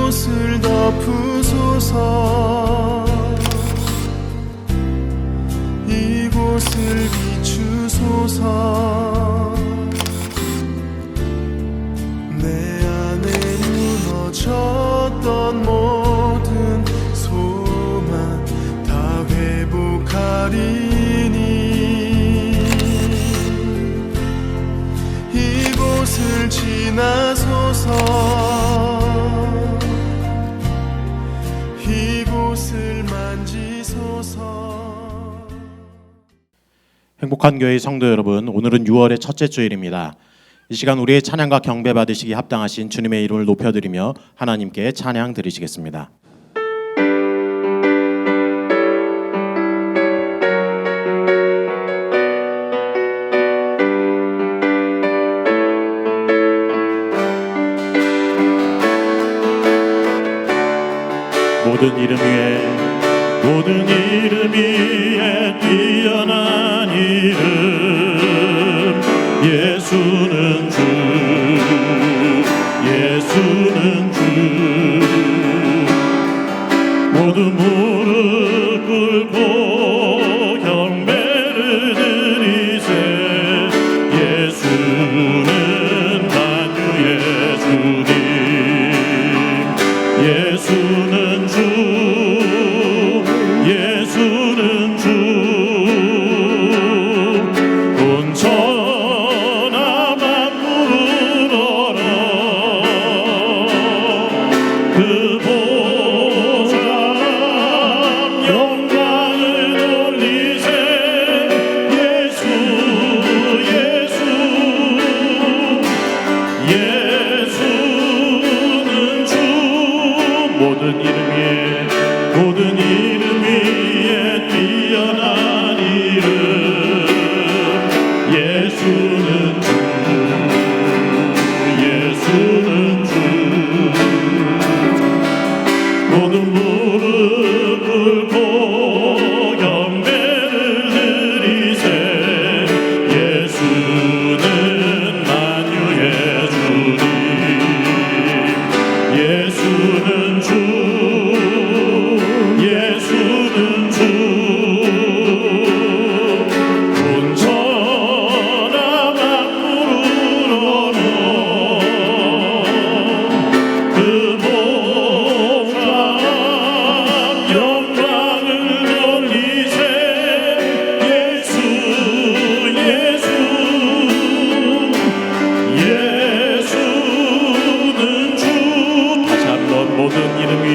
이곳을 덮으소서. 이곳을 비추소서. 내 안에 무너졌던 모든 소망 다 회복하리니 이곳을 지나소서. 이곳을 만지소서. 행복한 교회 성도 여러분, 오늘은 6월의 첫째 주일입니다. 이 시간 우리의 찬양과 경배 받으시기 합당하신 주님의 이름을 높여드리며 하나님께 찬양 드리시겠습니다. 모든 이름 위에 뛰어난 이름, 예수는 주, 예수는 주. 모두 무릎 꿇고 경배를 드리세. 예수는 만유의 주님, 예수는 주, 예수는 주. 온 천하 만물을 얼어 그 보좌 영광을 돌리세. 예수, 예수, 예수는 주. 모든 이름 위에 뛰어난 이름, 예수는 주, 예수는 주. 모든 무릎 꿇고 경배를 드리세. 예수는 만유의 주님, 예수는 주, 예수는 주. 온 천하 만물을 얼어 그 보좌 영광을 돌리세. 예수, 예수, 예수는 주. 다시 한번 모든 이름 위에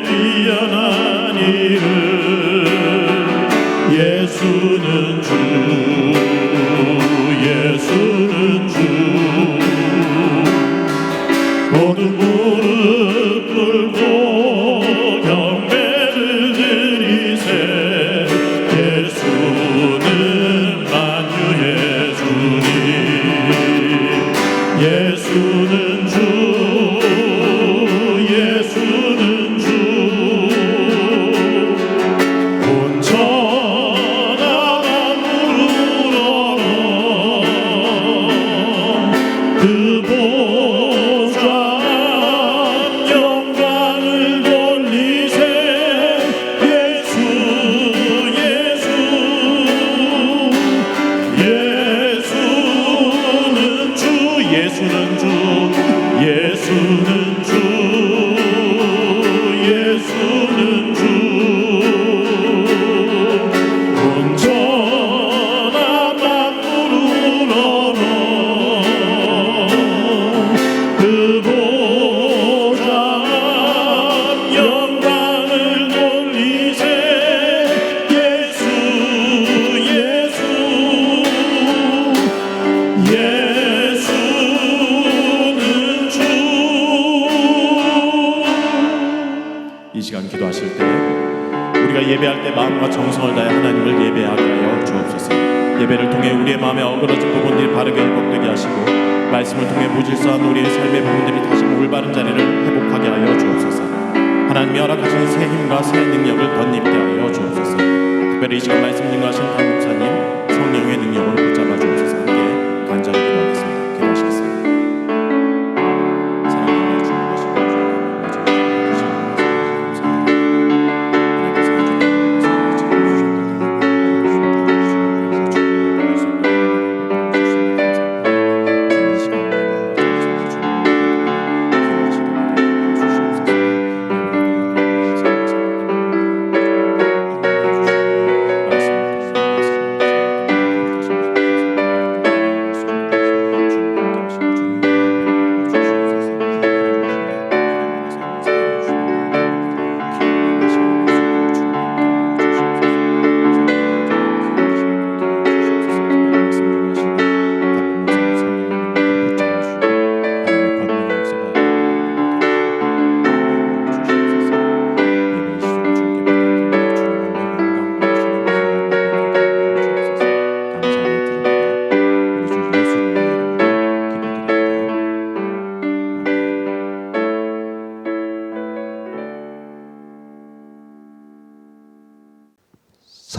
뛰어난 이름, 예수는 주, 예수는 주. 모든 무릎 꿇고 경배를 드리세. 예수는 만유의 주님, 예수는 주, 예수는 주. 온 천하 만물을 얼어 그 보좌 영광을 돌리세. 예수, 예수, 예수는 주, 예수는 주, 예수는 주, 예수는 주. 온 천하 만물을 얼어 그 보좌 영광을 돌리세. 예수, 예수, 예수는 주. 이 시간 기도하실 때 우리가 예배할 때 마음과 정성을 다해 하나님을 예배하게 하여 주옵소서. 예배를 통해 우리의 마음에 어그러진 부분들이 바르게 회복되게 하시고 말씀을 통해 무질서한 우리의 삶의 부분들이 다시 올바른 자리를 회복하게 하여 주옵소서. 하나님이 허락하신 새 힘과 새 능력을 덧입게 하여 주옵소서. 특별히 이 시간 말씀 증거하신 강 목사님 성령의 능력을 붙잡아 주옵소서. 함께 간절히 기도하겠습니다. 기도하시겠습니다.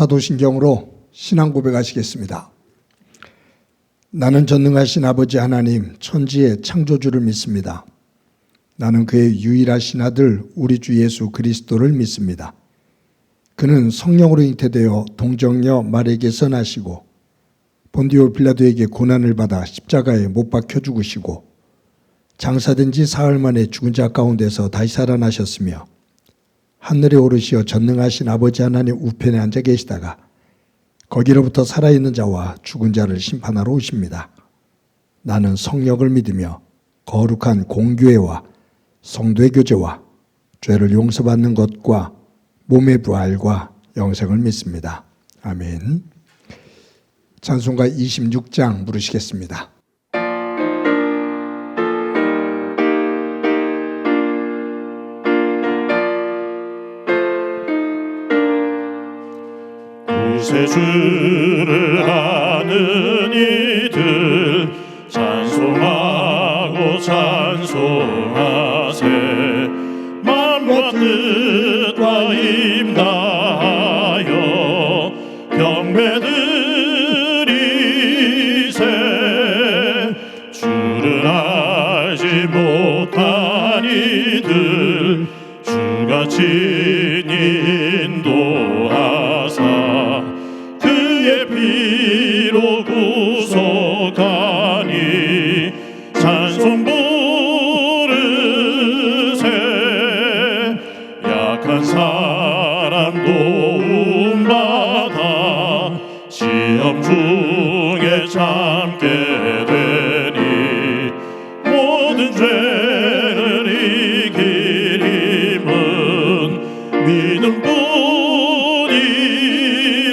사도신경으로 신앙 고백하시겠습니다. 나는 전능하신 아버지 하나님 천지의 창조주를 믿습니다. 나는 그의 유일하신 아들 우리 주 예수 그리스도를 믿습니다. 그는 성령으로 잉태되어 동정녀 마리아에게서 나시고 본디오 빌라도에게 고난을 받아 십자가에 못 박혀 죽으시고 장사된 지 사흘 만에 죽은 자 가운데서 다시 살아나셨으며 하늘에 오르시어 전능하신 아버지 하나님 우편에 앉아 계시다가 거기로부터 살아있는 자와 죽은 자를 심판하러 오십니다. 나는 성령을 믿으며 거룩한 공교회와 성도의 교제와 죄를 용서받는 것과 몸의 부활과 영생을 믿습니다. 아멘. 찬송가 26장 부르시겠습니다. 구세주를 아는 이들 찬송하고 찬송하세. 마음과 뜻과 힘 다하여 경배드리세. 주를 알지 못한 이들 주가 친히 인도하사 그의 피로 구속하니 찬송 부르세. 약한 사람 도움받아 시험 중에 참게 되니 모든 죄를 이길 힘은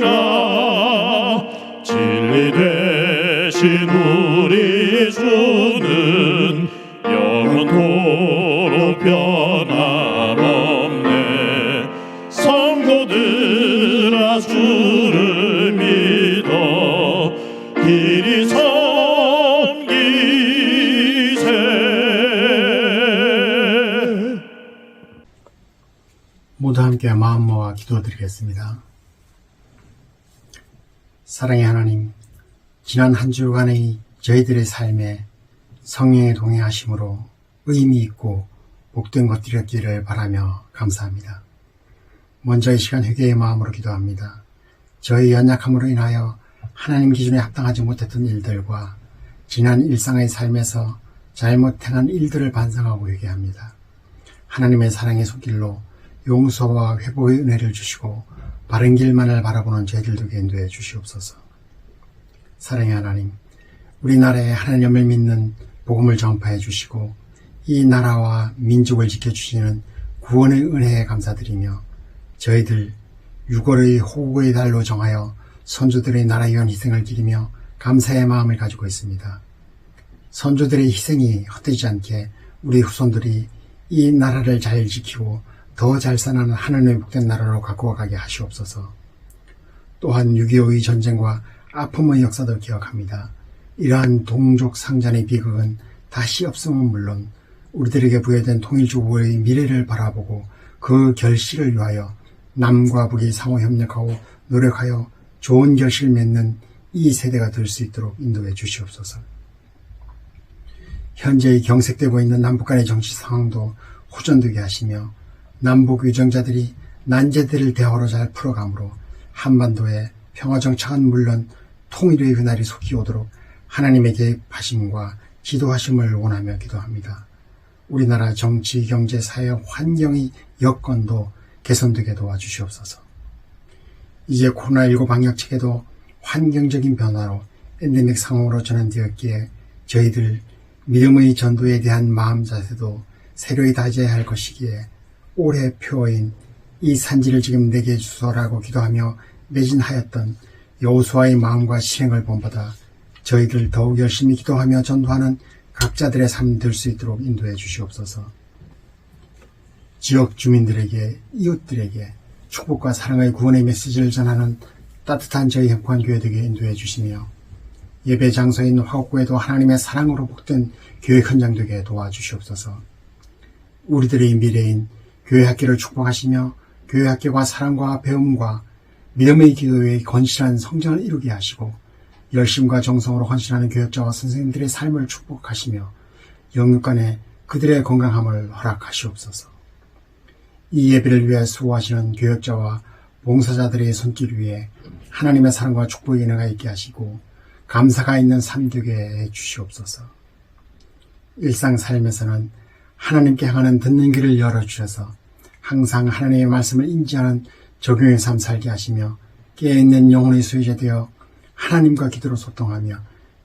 믿음뿐이라. 진리 되신 우리 주는 영원토록 변함없네. 성도들아 주를 믿어 길이 섬기세. 모두 함께 마음 모아 기도드리겠습니다. 사랑의 하나님, 지난 한 주간의 저희들의 삶에 성령의 동행하심으로 의미 있고 복된 것들이었기를 바라며 감사합니다. 먼저 이 시간 회개의 마음으로 기도합니다. 저희 연약함으로 인하여 하나님 기준에 합당하지 못했던 일들과 지난 일상의 삶에서 잘못 행한 일들을 반성하고 회개합니다. 하나님의 사랑의 손길로 용서와 회복의 은혜를 주시고 바른 길만을 바라보는 저희들 되게 인도해 주시옵소서. 사랑의 하나님, 우리나라에 하나님을 믿는 복음을 전파해 주시고 이 나라와 민족을 지켜주시는 구원의 은혜에 감사드리며 저희들 6월의 호국의 달로 정하여 선조들의 나라에 위한 희생을 기리며 감사의 마음을 가지고 있습니다. 선조들의 희생이 헛되지 않게 우리 후손들이 이 나라를 잘 지키고 더 잘 사는 하나님의 복된 나라로 갖고 가게 하시옵소서. 또한 6.25의 전쟁과 아픔의 역사도 기억합니다. 이러한 동족 상잔의 비극은 다시 없음은 물론 우리들에게 부여된 통일조국의 미래를 바라보고 그 결실을 위하여 남과 북이 상호 협력하고 노력하여 좋은 결실을 맺는 이 세대가 될 수 있도록 인도해 주시옵소서. 현재 경색되고 있는 남북 간의 정치 상황도 호전되게 하시며 남북 유정자들이 난제들을 대화로 잘 풀어가므로 한반도의 평화정착은 물론 통일의 그날이 속히 오도록 하나님의 개입하심과 지도하심을 원하며 기도합니다. 우리나라 정치, 경제, 사회, 환경의 여건도 개선되게 도와주시옵소서. 이제 코로나19 방역체계도 환경적인 변화로 엔데믹 상황으로 전환되었기에 저희들 믿음의 전도에 대한 마음 자세도 새로이 다져야 할 것이기에 올해 표어인 이 산지를 지금 내게 주소라고 기도하며 매진하였던 여호수아의 마음과 실행을 본받아 저희들 더욱 열심히 기도하며 전도하는 각자들의 삶 될 수 있도록 인도해 주시옵소서. 지역 주민들에게, 이웃들에게 축복과 사랑의 구원의 메시지를 전하는 따뜻한 저희 행복한 교회 되게 인도해 주시며 예배 장소인 화곡교회도 하나님의 사랑으로 복된 교회 현장 되게 도와주시옵소서. 우리들의 미래인 교회 학교를 축복하시며 교회 학교가 사랑과 배움과 믿음의 기도에 건실한 성장을 이루게 하시고 열심과 정성으로 헌신하는 교역자와 선생님들의 삶을 축복하시며 영육간에 그들의 건강함을 허락하시옵소서. 이 예배를 위해 수고하시는 교역자와 봉사자들의 손길 위에 하나님의 사랑과 축복의 은혜가 있게 하시고 감사가 있는 삶 되게 해 주시옵소서. 일상 삶에서는 하나님께 향하는 듣는 길을 열어주셔서 항상 하나님의 말씀을 인지하는 적용의 삶 살게 하시며 깨어있는 영혼의 소유자 되어 하나님과 기도로 소통하며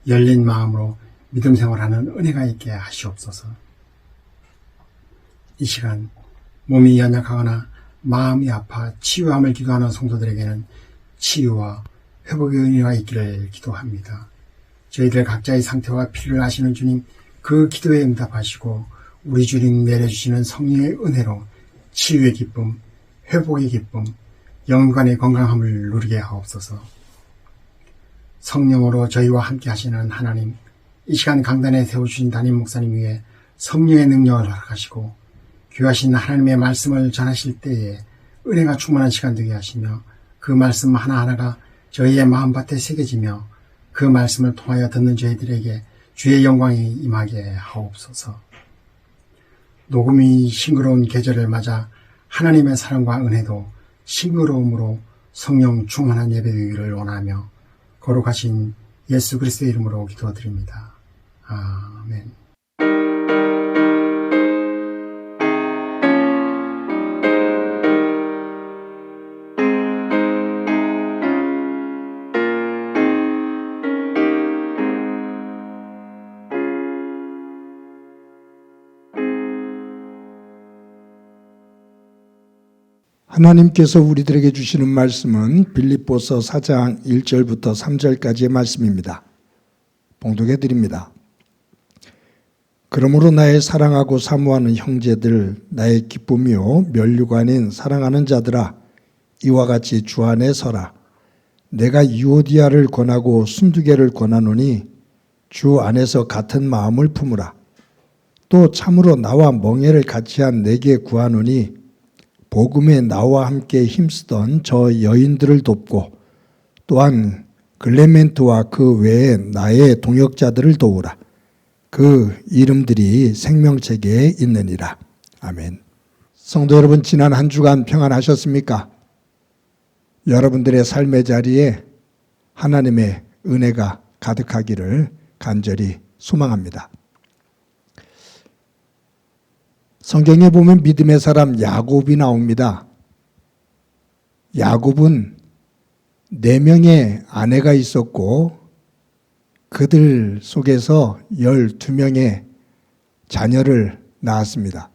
열린 마음으로 믿음 생활하는 은혜가 있게 하시옵소서. 이 시간 몸이 연약하거나 마음이 아파 치유함을 기도하는 성도들에게는 치유와 회복의 은혜가 있기를 기도합니다. 저희들 각자의 상태와 필요를 아시는 주님, 그 기도에 응답하시고 우리 주님 내려주시는 성령의 은혜로 치유의 기쁨, 회복의 기쁨, 영간의 건강함을 누리게 하옵소서. 성령으로 저희와 함께 하시는 하나님, 이 시간 강단에 세워주신 담임 목사님 위에 성령의 능력을 허락하시고 귀하신 하나님의 말씀을 전하실 때에 은혜가 충만한 시간 되게 하시며 그 말씀 하나하나가 저희의 마음밭에 새겨지며 그 말씀을 통하여 듣는 저희들에게 주의 영광이 임하게 하옵소서. 녹음이 싱그러운 계절을 맞아 하나님의 사랑과 은혜도 싱그러움으로 성령 충만한 예배 되기를 원하며 거룩하신 예수 그리스도의 이름으로 기도드립니다. 아멘. 하나님께서 우리들에게 주시는 말씀은 빌립보서 4장 1절부터 3절까지의 말씀입니다. 봉독해 드립니다. 그러므로 나의 사랑하고 사모하는 형제들, 나의 기쁨이요 면류관인 사랑하는 자들아, 이와 같이 주 안에 서라. 내가 유오디아를 권하고 순두개를 권하노니 주 안에서 같은 마음을 품으라. 또 참으로 나와 멍에를 같이 한 내게 구하노니 복음에 나와 함께 힘쓰던 저 여인들을 돕고 또한 글레멘트와 그 외에 나의 동역자들을 도우라. 그 이름들이 생명책에 있느니라. 아멘. 성도 여러분, 지난 한 주간 평안하셨습니까? 여러분들의 삶의 자리에 하나님의 은혜가 가득하기를 간절히 소망합니다. 성경에 보면 믿음의 사람 야곱이 나옵니다. 야곱은 4명의 아내가 있었고 그들 속에서 12명의 자녀를 낳았습니다.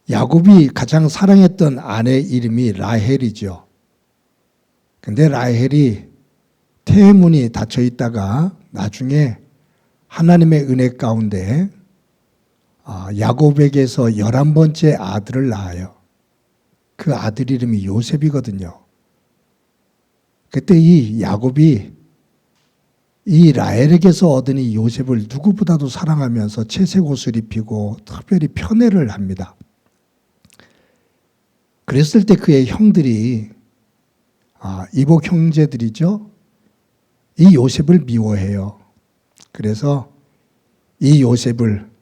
야곱이 가장 사랑했던 아내 이름이 라헬이죠. 근데 라헬이 태문이 닫혀 있다가 나중에 하나님의 은혜 가운데 야곱에게서 11번째 아들을 낳아요. 그 아들 이름이 요셉이거든요. 그때 이 야곱이 이 라헬에게서 얻은 이 요셉을 누구보다도 사랑하면서 채색 옷을 입히고 특별히 편애를 합니다. 그랬을 때 그의 형들이 이복 형제들이죠. 이 요셉을 미워해요. 그래서 이 요셉을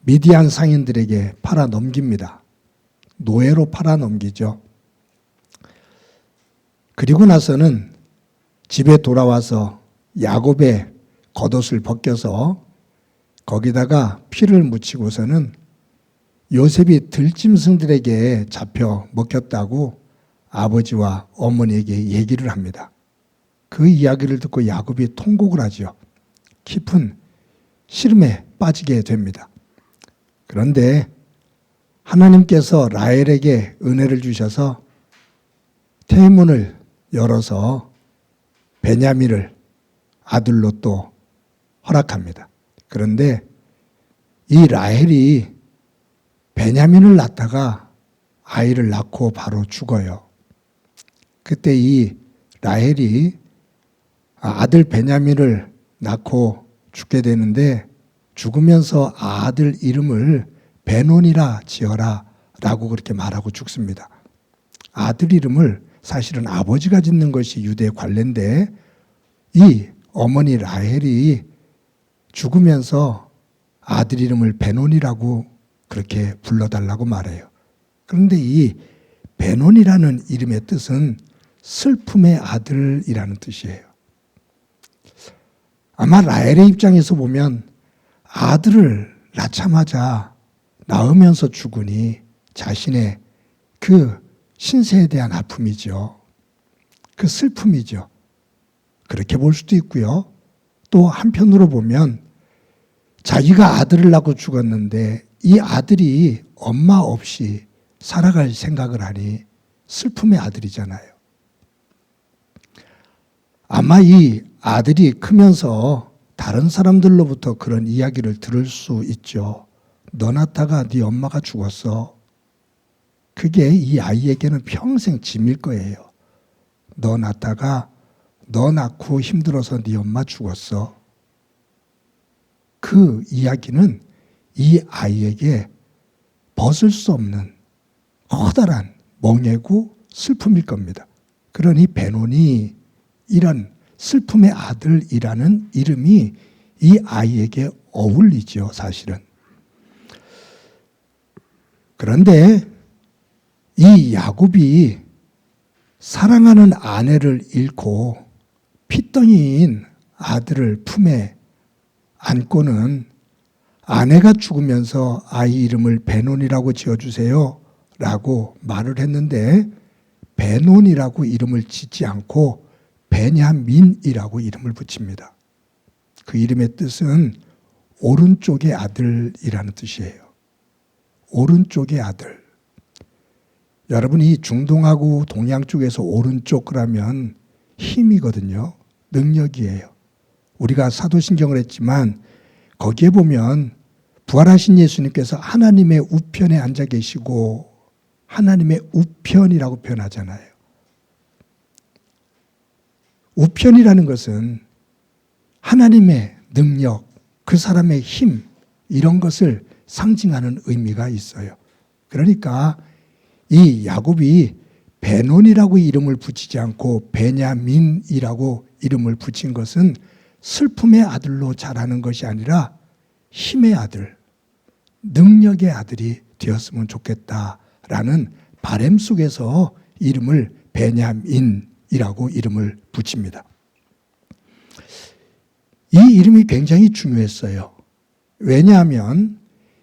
미디안 상인들에게 팔아 넘깁니다. 노예로 팔아 넘기죠. 그리고 나서는 집에 돌아와서 야곱의 겉옷을 벗겨서 거기다가 피를 묻히고서는 요셉이 들짐승들에게 잡혀 먹혔다고 아버지와 어머니에게 얘기를 합니다. 그 이야기를 듣고 야곱이 통곡을 하죠. 깊은 시름에 빠지게 됩니다. 그런데 하나님께서 라헬에게 은혜를 주셔서 태문을 열어서 베냐민을 아들로 또 허락합니다. 그런데 이 라헬이 베냐민을 낳다가 아이를 낳고 바로 죽어요. 그때 이 라헬이 아들 베냐민을 낳고 죽게 되는데 죽으면서 아들 이름을 베논이라 지어라 라고 그렇게 말하고 죽습니다. 아들 이름을 사실은 아버지가 짓는 것이 유대의 관례인데 이 어머니 라헬이 죽으면서 아들 이름을 베논이라고 그렇게 불러달라고 말해요. 그런데 이 베논이라는 이름의 뜻은 슬픔의 아들이라는 뜻이에요. 아마 라헬의 입장에서 보면 아들을 낳자마자 낳으면서 죽으니 자신의 그 신세에 대한 아픔이죠. 그 슬픔이죠. 그렇게 볼 수도 있고요. 또 한편으로 보면 자기가 아들을 낳고 죽었는데 이 아들이 엄마 없이 살아갈 생각을 하니 슬픔의 아들이잖아요. 아마 이 아들이 크면서 다른 사람들로부터 그런 이야기를 들을 수 있죠. 너 낳다가 네 엄마가 죽었어. 그게 이 아이에게는 평생 짐일 거예요. 너 낳다가 너 낳고 힘들어서 네 엄마 죽었어. 그 이야기는 이 아이에게 벗을 수 없는 커다란 멍해고 슬픔일 겁니다. 그러니 베논이 이런 슬픔의 아들이라는 이름이 이 아이에게 어울리죠, 사실은. 그런데 이 야곱이 사랑하는 아내를 잃고 핏덩이인 아들을 품에 안고는 아내가 죽으면서 아이 이름을 베논이라고 지어주세요 라고 말을 했는데 베논이라고 이름을 짓지 않고 베냐민이라고 이름을 붙입니다. 그 이름의 뜻은 오른쪽의 아들이라는 뜻이에요. 오른쪽의 아들. 여러분, 이 중동하고 동양 쪽에서 오른쪽 그러면 힘이거든요. 능력이에요. 우리가 사도신경을 했지만 거기에 보면 부활하신 예수님께서 하나님의 우편에 앉아 계시고 하나님의 우편이라고 표현하잖아요. 우편이라는 것은 하나님의 능력, 그 사람의 힘, 이런 것을 상징하는 의미가 있어요. 그러니까 이 야곱이 베논이라고 이름을 붙이지 않고 베냐민이라고 이름을 붙인 것은 슬픔의 아들로 자라는 것이 아니라 힘의 아들, 능력의 아들이 되었으면 좋겠다라는 바람 속에서 이름을 베냐민이라고 이름을 붙입니다. 이 이름이 굉장히 중요했어요. 왜냐하면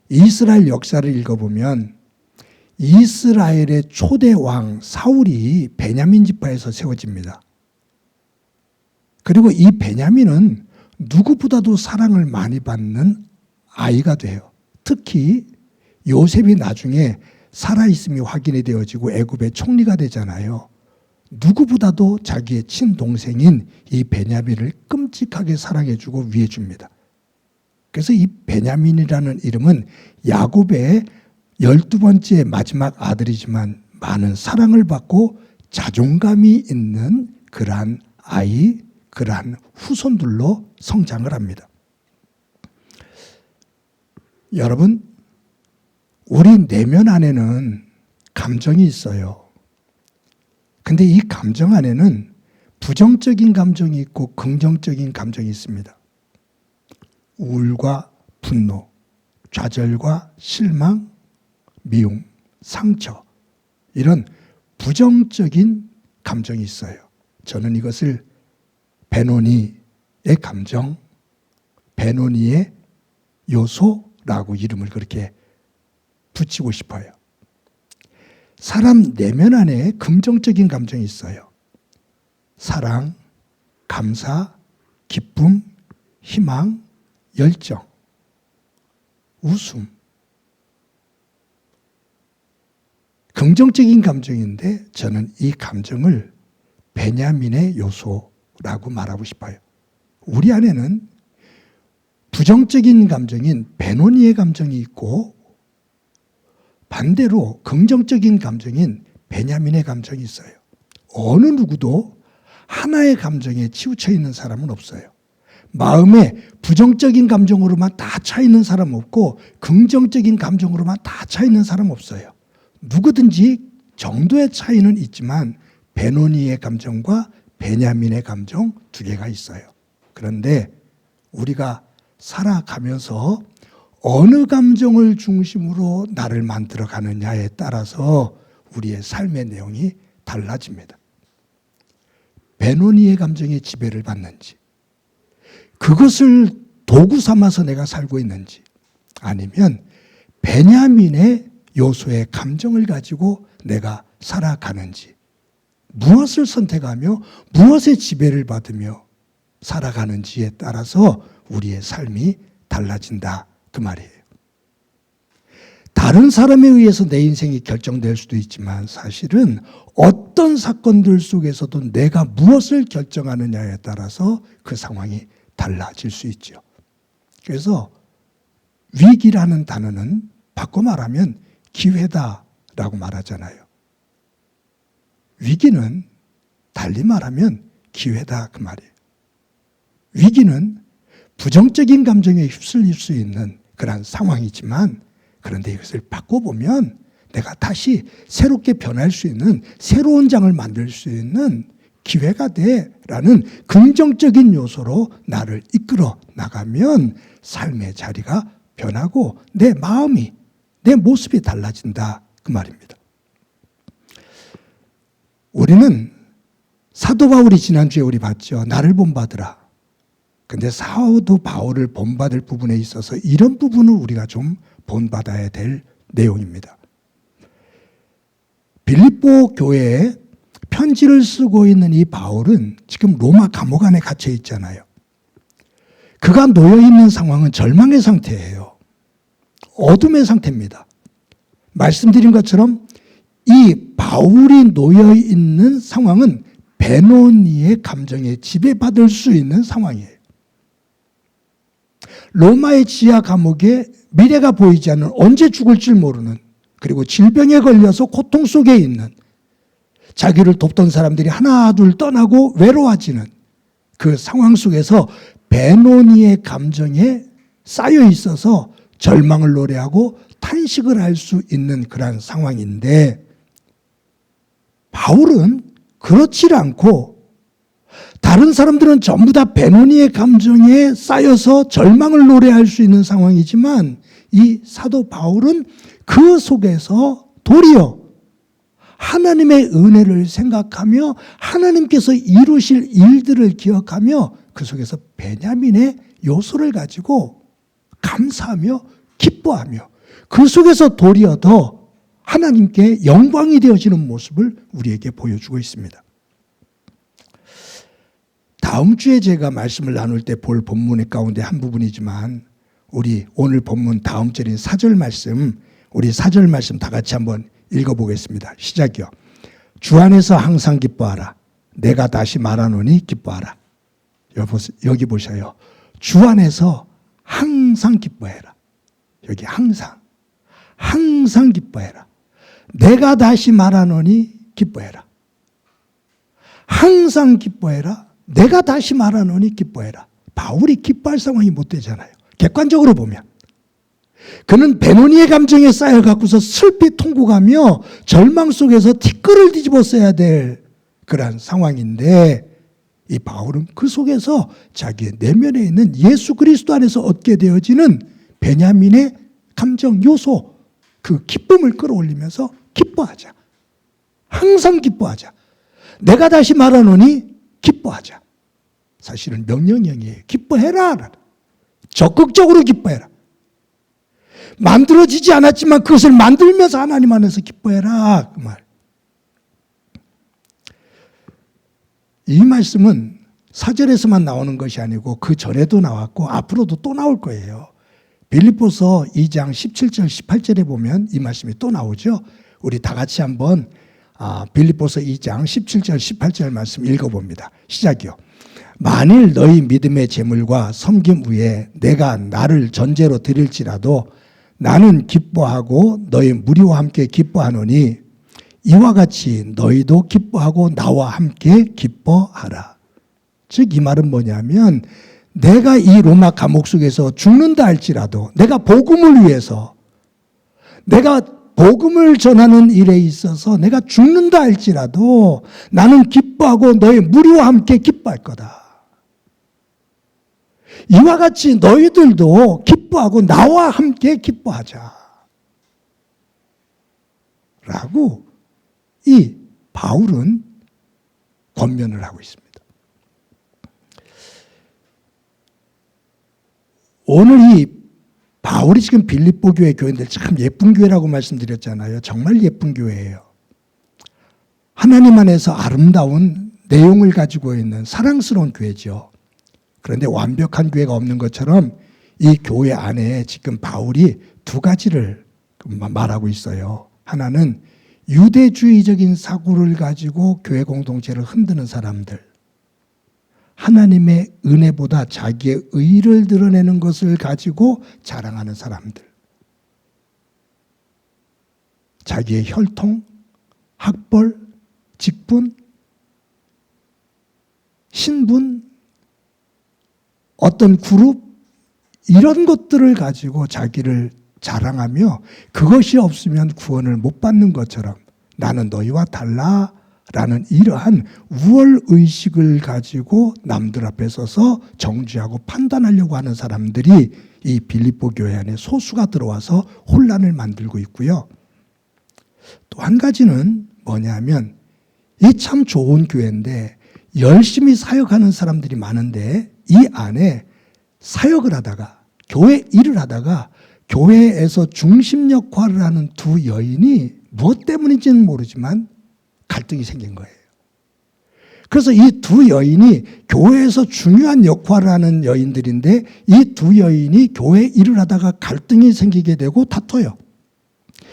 이스라엘 역사를 읽어보면 이스라엘의 초대 왕 사울이 베냐민 지파에서 세워집니다. 그리고 이 베냐민은 누구보다도 사랑을 많이 받는 아이가 돼요. 특히 요셉이 나중에 살아있음이 확인이 되어지고 애굽의 총리가 되잖아요. 누구보다도 자기의 친동생인 이 베냐민을 끔찍하게 사랑해주고 위해줍니다. 그래서 이 베냐민이라는 이름은 야곱의 12번째 마지막 아들이지만 많은 사랑을 받고 자존감이 있는 그러한 아이, 그러한 후손들로 성장을 합니다. 여러분, 우리 내면 안에는 감정이 있어요. 근데 이 감정 안에는 부정적인 감정이 있고 긍정적인 감정이 있습니다. 우울과 분노, 좌절과 실망, 미움, 상처, 이런 부정적인 감정이 있어요. 저는 이것을 베노니의 감정, 베노니의 요소라고 이름을 그렇게 붙이고 싶어요. 사람 내면 안에 긍정적인 감정이 있어요. 사랑, 감사, 기쁨, 희망, 열정, 웃음. 긍정적인 감정인데 저는 이 감정을 베냐민의 요소라고 말하고 싶어요. 우리 안에는 부정적인 감정인 베노니의 감정이 있고 반대로 긍정적인 감정인 베냐민의 감정이 있어요. 어느 누구도 하나의 감정에 치우쳐 있는 사람은 없어요. 마음에 부정적인 감정으로만 다 차 있는 사람 없고 긍정적인 감정으로만 다 차 있는 사람 없어요. 누구든지 정도의 차이는 있지만 베노니의 감정과 베냐민의 감정 두 개가 있어요. 그런데 우리가 살아가면서 어느 감정을 중심으로 나를 만들어 가느냐에 따라서 우리의 삶의 내용이 달라집니다. 베노니의 감정에 지배를 받는지, 그것을 도구 삼아서 내가 살고 있는지, 아니면 베냐민의 요소의 감정을 가지고 내가 살아가는지, 무엇을 선택하며 무엇의 지배를 받으며 살아가는지에 따라서 우리의 삶이 달라진다, 그 말이에요. 다른 사람에 의해서 내 인생이 결정될 수도 있지만 사실은 어떤 사건들 속에서도 내가 무엇을 결정하느냐에 따라서 그 상황이 달라질 수 있죠. 그래서 위기라는 단어는 바꿔 말하면 기회다라고 말하잖아요. 위기는 달리 말하면 기회다, 그 말이에요. 위기는 부정적인 감정에 휩쓸릴 수 있는 그런 상황이지만, 그런데 이것을 바꿔보면 내가 다시 새롭게 변할 수 있는 새로운 장을 만들 수 있는 기회가 돼라는 긍정적인 요소로 나를 이끌어 나가면 삶의 자리가 변하고 내 마음이, 내 모습이 달라진다, 그 말입니다. 우리는 사도 바울이 지난주에 우리 봤죠. 나를 본받으라. 근데 사도 바울을 본받을 부분에 있어서 이런 부분을 우리가 좀 본받아야 될 내용입니다. 빌립보 교회에 편지를 쓰고 있는 이 바울은 지금 로마 감옥 안에 갇혀 있잖아요. 그가 놓여 있는 상황은 절망의 상태예요. 어둠의 상태입니다. 말씀드린 것처럼 이 바울이 놓여 있는 상황은 베노니의 감정에 지배받을 수 있는 상황이에요. 로마의 지하 감옥에 미래가 보이지 않는, 언제 죽을 줄 모르는, 그리고 질병에 걸려서 고통 속에 있는, 자기를 돕던 사람들이 하나 둘 떠나고 외로워지는 그 상황 속에서 베노니의 감정에 쌓여 있어서 절망을 노래하고 탄식을 할 수 있는 그런 상황인데, 바울은 그렇지 않고 다른 사람들은 전부 다 베노니의 감정에 쌓여서 절망을 노래할 수 있는 상황이지만 이 사도 바울은 그 속에서 도리어 하나님의 은혜를 생각하며 하나님께서 이루실 일들을 기억하며 그 속에서 베냐민의 요소를 가지고 감사하며 기뻐하며 그 속에서 도리어 더 하나님께 영광이 되어지는 모습을 우리에게 보여주고 있습니다. 다음 주에 제가 말씀을 나눌 때 볼 본문의 가운데 한 부분이지만 우리 오늘 본문 다음 절인 4절 말씀, 우리 4절 말씀 다 같이 한번 읽어보겠습니다. 시작이요. 주 안에서 항상 기뻐하라. 내가 다시 말하노니 기뻐하라. 여기 보셔요. 주 안에서 항상 기뻐해라. 여기 항상 기뻐해라. 내가 다시 말하노니 기뻐해라. 항상 기뻐해라. 내가 다시 말하노니 기뻐해라. 바울이 기뻐할 상황이 못 되잖아요. 객관적으로 보면. 그는 베노니의 감정에 쌓여갖고서 슬피 통곡하며 절망 속에서 티끌을 뒤집어 써야 될 그런 상황인데, 이 바울은 그 속에서 자기의 내면에 있는 예수 그리스도 안에서 얻게 되어지는 베냐민의 감정 요소, 그 기쁨을 끌어올리면서 기뻐하자. 항상 기뻐하자. 내가 다시 말하노니 기뻐하자. 사실은 명령형이에요. 기뻐해라. 적극적으로 기뻐해라. 만들어지지 않았지만 그것을 만들면서 하나님 안에서 기뻐해라, 그 말. 이 말씀은 4절에서만 나오는 것이 아니고 그 전에도 나왔고 앞으로도 또 나올 거예요. 빌립보서 2장 17절 18절에 보면 이 말씀이 또 나오죠. 우리 다 같이 한번 빌립보서 2장 17절 18절 말씀 읽어봅니다. 시작이요. 만일 너희 믿음의 제물과 섬김 위에 내가 나를 전제로 드릴지라도 나는 기뻐하고 너희 무리와 함께 기뻐하노니 이와 같이 너희도 기뻐하고 나와 함께 기뻐하라. 즉 이 말은 뭐냐면, 내가 이 로마 감옥 속에서 죽는다 할지라도 내가 복음을 위해서, 내가 복음을 전하는 일에 있어서 내가 죽는다 할지라도 나는 기뻐하고 너의 무리와 함께 기뻐할 거다. 이와 같이 너희들도 기뻐하고 나와 함께 기뻐하자. 라고 이 바울은 권면을 하고 있습니다. 오늘 이 바울이 지금 빌립보 교회 교인들 참 예쁜 교회라고 말씀드렸잖아요. 정말 예쁜 교회예요. 하나님 안에서 아름다운 내용을 가지고 있는 사랑스러운 교회죠. 그런데 완벽한 교회가 없는 것처럼 이 교회 안에 지금 바울이 두 가지를 말하고 있어요. 하나는 유대주의적인 사고를 가지고 교회 공동체를 흔드는 사람들, 하나님의 은혜보다 자기의 의를 드러내는 것을 가지고 자랑하는 사람들, 자기의 혈통, 학벌, 직분, 신분, 어떤 그룹, 이런 것들을 가지고 자기를 자랑하며 그것이 없으면 구원을 못 받는 것처럼 나는 너희와 달라 라는 이러한 우월의식을 가지고 남들 앞에 서서 정죄하고 판단하려고 하는 사람들이 이 빌립보 교회 안에 소수가 들어와서 혼란을 만들고 있고요. 또 한 가지는 뭐냐면 이 참 좋은 교회인데 열심히 사역하는 사람들이 많은데 이 안에 사역을 하다가 교회 일을 하다가 교회에서 중심 역할을 하는 두 여인이 무엇 때문인지는 모르지만 갈등이 생긴 거예요. 그래서 이 두 여인이 교회에서 중요한 역할을 하는 여인들인데 이 두 여인이 교회 일을 하다가 갈등이 생기게 되고 다퉈요.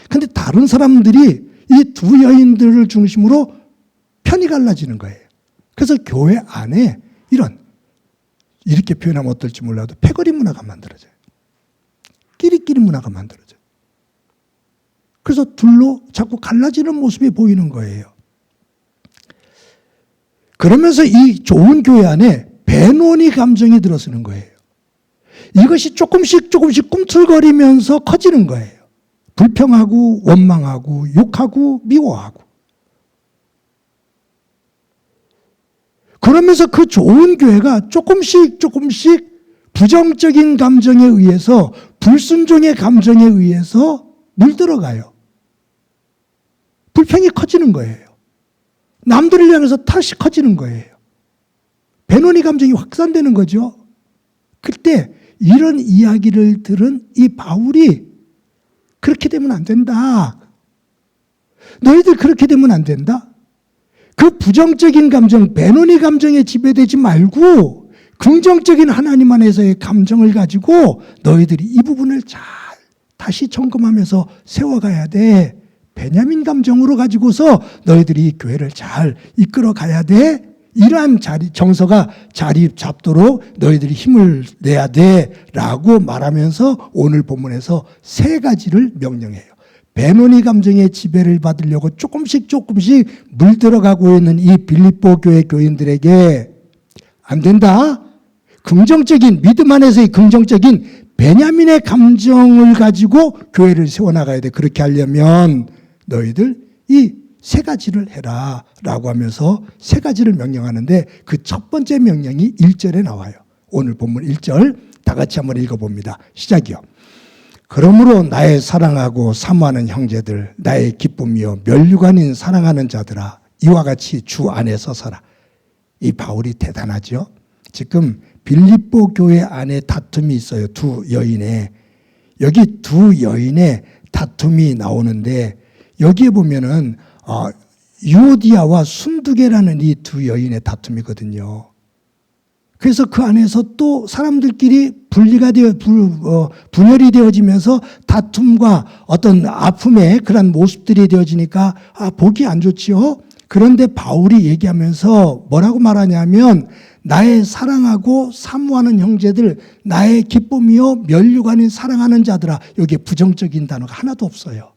그런데 다른 사람들이 이 두 여인들을 중심으로 편이 갈라지는 거예요. 그래서 교회 안에 이렇게 표현하면 어떨지 몰라도 패거리 문화가 만들어져요. 끼리끼리 문화가 만들어져요. 그래서 둘로 자꾸 갈라지는 모습이 보이는 거예요. 그러면서 이 좋은 교회 안에 배노니 감정이 들어서는 거예요. 이것이 조금씩 꿈틀거리면서 커지는 거예요. 불평하고 원망하고 욕하고 미워하고. 그러면서 그 좋은 교회가 조금씩 부정적인 감정에 의해서 불순종의 감정에 의해서 물들어가요. 불평이 커지는 거예요. 남들을 향해서 탓이 커지는 거예요. 배노니 감정이 확산되는 거죠. 그때 이런 이야기를 들은 이 바울이 그렇게 되면 안 된다. 너희들 그렇게 되면 안 된다. 그 부정적인 감정, 배노니 감정에 지배되지 말고 긍정적인 하나님 안에서의 감정을 가지고 너희들이 이 부분을 잘 다시 점검하면서 세워가야 돼. 베냐민 감정으로 가지고서 너희들이 이 교회를 잘 이끌어 가야 돼. 이러한 정서가 자리 잡도록 너희들이 힘을 내야 돼. 라고 말하면서 오늘 본문에서 세 가지를 명령해요. 베노니 감정의 지배를 받으려고 조금씩 물들어가고 있는 이 빌립보 교회 교인들에게 안 된다. 긍정적인 믿음 안에서의 긍정적인 베냐민의 감정을 가지고 교회를 세워나가야 돼. 그렇게 하려면 너희들 이 세 가지를 해라 라고 하면서 세 가지를 명령하는데 그 첫 번째 명령이 1절에 나와요. 오늘 본문 1절 다 같이 한번 읽어봅니다. 시작이요. 그러므로 나의 사랑하고 사모하는 형제들, 나의 기쁨이요 면류관인 사랑하는 자들아, 이와 같이 주 안에 서서라. 이 바울이 대단하죠. 지금 빌립보 교회 안에 다툼이 있어요. 두 여인의. 여기 두 여인의 다툼이 나오는데 여기에 보면은 유오디아와 순두계라는 이 두 여인의 다툼이거든요. 그래서 그 안에서 또 사람들끼리 분열이 되어지면서 다툼과 어떤 아픔의 그런 모습들이 되어지니까 보기 안 좋지요. 그런데 바울이 얘기하면서 뭐라고 말하냐면 나의 사랑하고 사모하는 형제들, 나의 기쁨이요 면류관인 사랑하는 자들아. 여기에 부정적인 단어가 하나도 없어요.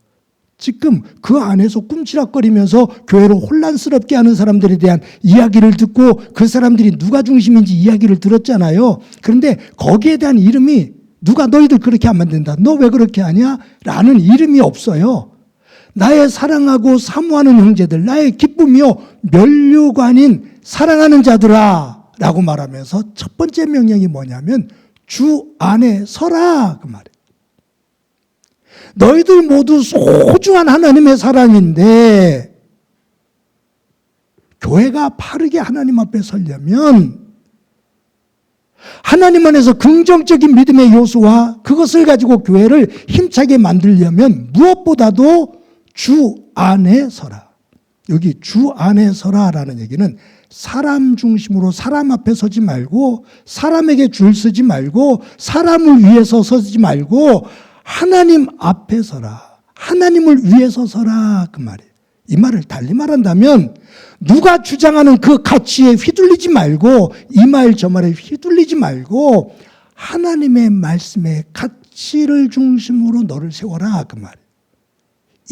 지금 그 안에서 꿈치락거리면서 교회를 혼란스럽게 하는 사람들에 대한 이야기를 듣고 그 사람들이 누가 중심인지 이야기를 들었잖아요. 그런데 거기에 대한 이름이 누가 너희들 그렇게 하면 된다. 너 왜 그렇게 하냐? 라는 이름이 없어요. 나의 사랑하고 사모하는 형제들, 나의 기쁨이요 면류관인 사랑하는 자들아 라고 말하면서 첫 번째 명령이 뭐냐면 주 안에 서라 그 말이에요. 너희들 모두 소중한 하나님의 사람인데 교회가 바르게 하나님 앞에 서려면 하나님 안에서 긍정적인 믿음의 요소와 그것을 가지고 교회를 힘차게 만들려면 무엇보다도 주 안에 서라. 여기 주 안에 서라라는 얘기는 사람 중심으로 사람 앞에 서지 말고 사람에게 줄 서지 말고 사람을 위해서 서지 말고 하나님 앞에 서라. 하나님을 위해서 서라 그 말이에요. 이 말을 달리 말한다면 누가 주장하는 그 가치에 휘둘리지 말고 이 말 저 말에 휘둘리지 말고 하나님의 말씀의 가치를 중심으로 너를 세워라 그 말이에요.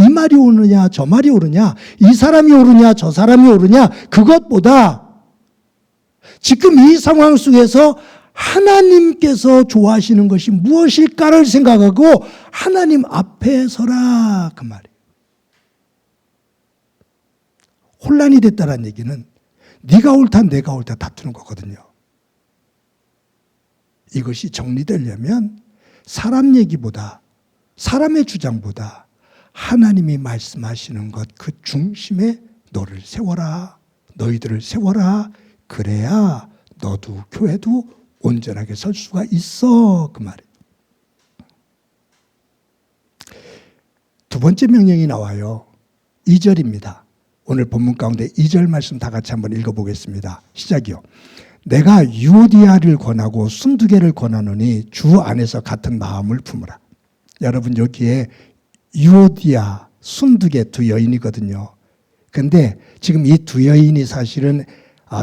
이 말이 옳으냐 저 말이 옳으냐 이 사람이 옳으냐 저 사람이 옳으냐 그것보다 지금 이 상황 속에서 하나님께서 좋아하시는 것이 무엇일까를 생각하고 하나님 앞에 서라 그 말이에요. 혼란이 됐다는 얘기는 네가 옳다 내가 옳다 다투는 거거든요. 이것이 정리되려면 사람 얘기보다 사람의 주장보다 하나님이 말씀하시는 것 그 중심에 너를 세워라. 너희들을 세워라. 그래야 너도 교회도 온전하게 설 수가 있어. 그 말이에요. 두 번째 명령이 나와요. 2절입니다. 오늘 본문 가운데 2절 말씀 다 같이 한번 읽어보겠습니다. 시작이요. 내가 유오디아를 권하고 순두개를 권하노니 주 안에서 같은 마음을 품으라. 여러분 여기에 유오디아, 순두개 두 여인이거든요. 근데 지금 이 두 여인이 사실은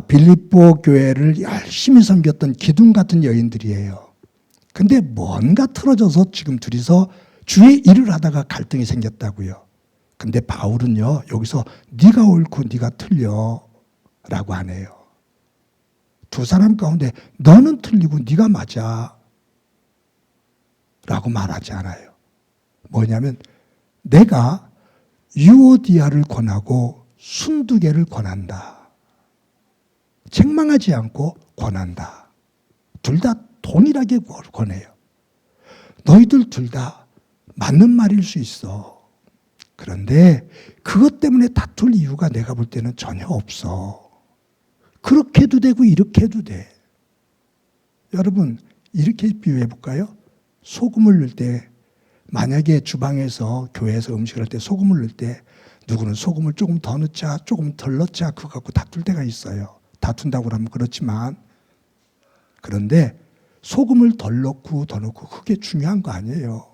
빌립보 교회를 열심히 섬겼던 기둥 같은 여인들이에요. 근데 뭔가 틀어져서 지금 둘이서 주의 일을 하다가 갈등이 생겼다고요. 근데 바울은요 여기서 네가 옳고 네가 틀려 라고 하네요. 두 사람 가운데 너는 틀리고 네가 맞아 라고 말하지 않아요. 뭐냐면 내가 유오디아를 권하고 순두개를 권한다. 책망하지 않고 권한다. 둘 다 동일하게 권해요. 너희들 둘 다 맞는 말일 수 있어. 그런데 그것 때문에 다툴 이유가 내가 볼 때는 전혀 없어. 그렇게 해도 되고 이렇게 해도 돼. 여러분 이렇게 비유해 볼까요? 소금을 넣을 때 만약에 주방에서 교회에서 음식을 할 때 소금을 넣을 때 누구는 소금을 조금 더 넣자 조금 덜 넣자 그거 갖고 다툴 때가 있어요. 다툰다고 하면 그렇지만 그런데 소금을 덜 넣고 더 넣고 그게 중요한 거 아니에요.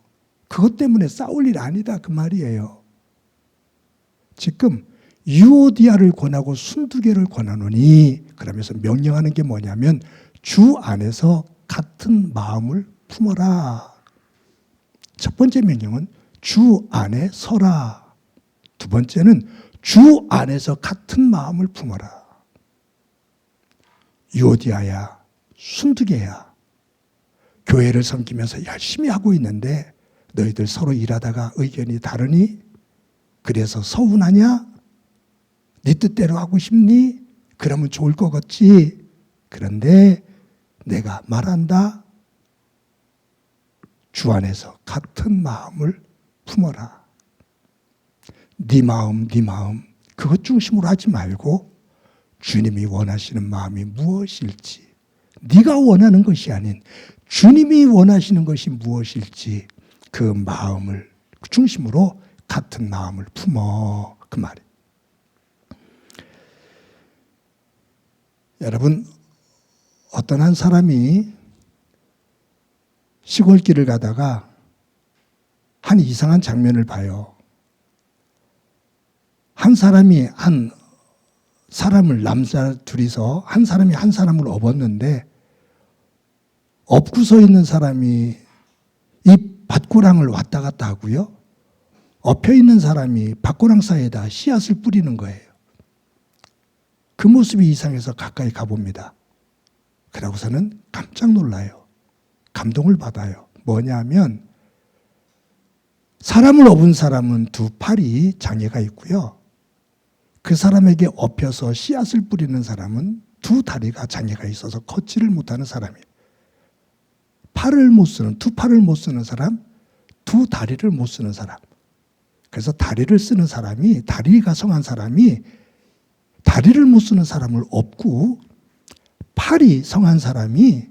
그것 때문에 싸울 일 아니다 그 말이에요. 지금 유오디아를 권하고 순두개를 권하노니 그러면서 명령하는 게 뭐냐면 주 안에서 같은 마음을 품어라. 첫 번째 명령은 주 안에 서라. 두 번째는 주 안에서 같은 마음을 품어라. 유오디아야, 순두개야. 교회를 섬기면서 열심히 하고 있는데 너희들 서로 일하다가 의견이 다르니? 그래서 서운하냐? 네 뜻대로 하고 싶니? 그러면 좋을 것 같지? 그런데 내가 말한다. 주 안에서 같은 마음을 품어라. 네 마음 그것 중심으로 하지 말고 주님이 원하시는 마음이 무엇일지 네가 원하는 것이 아닌 주님이 원하시는 것이 무엇일지 그 마음을 중심으로 같은 마음을 품어 그 말이에요. 여러분 어떤 한 사람이 시골길을 가다가 한 이상한 장면을 봐요. 한 사람이 한 사람을 남자 둘이서 한 사람이 한 사람을 업었는데 업고 서 있는 사람이 이 밭고랑을 왔다 갔다 하고요. 엎혀 있는 사람이 밭고랑 사이에다 씨앗을 뿌리는 거예요. 그 모습이 이상해서 가까이 가봅니다. 그러고서는 깜짝 놀라요. 감동을 받아요. 뭐냐면 사람을 업은 사람은 두 팔이 장애가 있고요. 그 사람에게 업혀서 씨앗을 뿌리는 사람은 두 다리가 장애가 있어서 걷지를 못하는 사람이에요. 두 팔을 못 쓰는 사람, 두 다리를 못 쓰는 사람. 그래서 다리를 쓰는 사람이, 다리가 성한 사람이 다리를 못 쓰는 사람을 업고 팔이 성한 사람이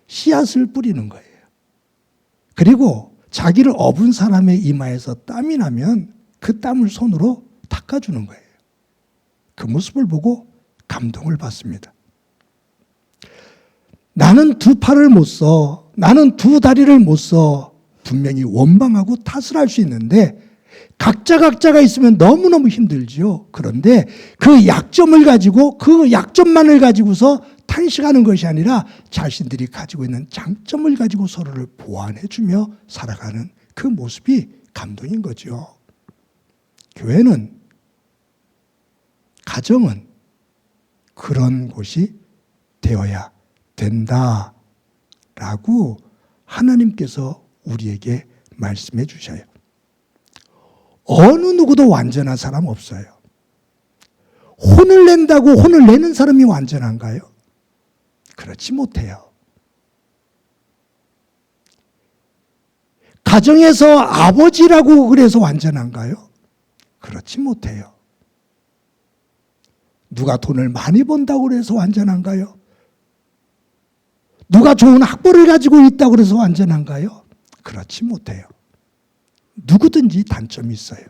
씨앗을 뿌리는 거예요. 그리고 자기를 업은 사람의 이마에서 땀이 나면 그 땀을 손으로 닦아주는 거예요. 그 모습을 보고 감동을 받습니다. 나는 두 팔을 못 써, 나는 두 다리를 못 써, 분명히 원망하고 탓을 할 수 있는데 각자가 있으면 너무너무 힘들지요. 그런데 그 약점을 가지고, 그 약점만을 가지고서 탄식하는 것이 아니라 자신들이 가지고 있는 장점을 가지고 서로를 보완해주며 살아가는 그 모습이 감동인 거죠. 교회는, 가정은 그런 곳이 되어야 된다라고 하나님께서 우리에게 말씀해 주셔요. 어느 누구도 완전한 사람 없어요. 혼을 낸다고 혼을 내는 사람이 완전한가요? 그렇지 못해요. 가정에서 아버지라고 그래서 완전한가요? 그렇지 못해요. 누가 돈을 많이 번다고 그래서 완전한가요? 누가 좋은 학벌을 가지고 있다고 그래서 완전한가요? 그렇지 못해요. 누구든지 단점이 있어요.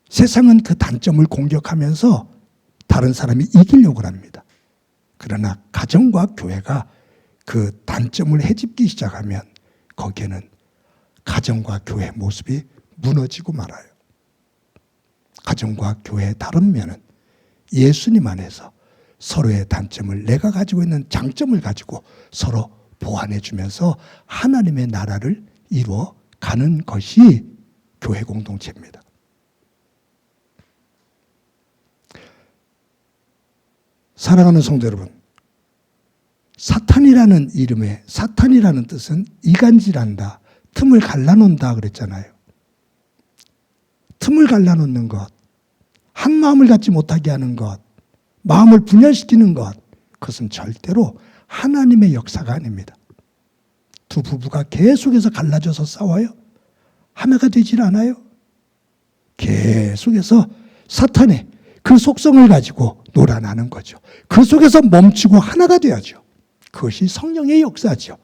세상은 그 단점을 공격하면서 다른 사람이 이기려고 합니다. 그러나 가정과 교회가 그 단점을 헤집기 시작하면 거기에는 가정과 교회의 모습이 무너지고 말아요. 가정과 교회의 다른 면은 예수님 안에서 서로의 단점을, 내가 가지고 있는 장점을 가지고 서로 보완해 주면서 하나님의 나라를 이루어 가는 것이 교회 공동체입니다. 사랑하는 성도 여러분, 사탄이라는 이름의, 사탄이라는 뜻은 이간질한다, 틈을 갈라놓는다 그랬잖아요. 틈을 갈라놓는 것, 한 마음을 갖지 못하게 하는 것, 마음을 분열시키는 것, 그것은 절대로 하나님의 역사가 아닙니다. 두 부부가 계속해서 갈라져서 싸워요? 하나가 되질 않아요? 계속해서 사탄의 그 속성을 가지고 놀아나는 거죠. 그 속에서 멈추고 하나가 돼야죠. 그것이 성령의 역사죠.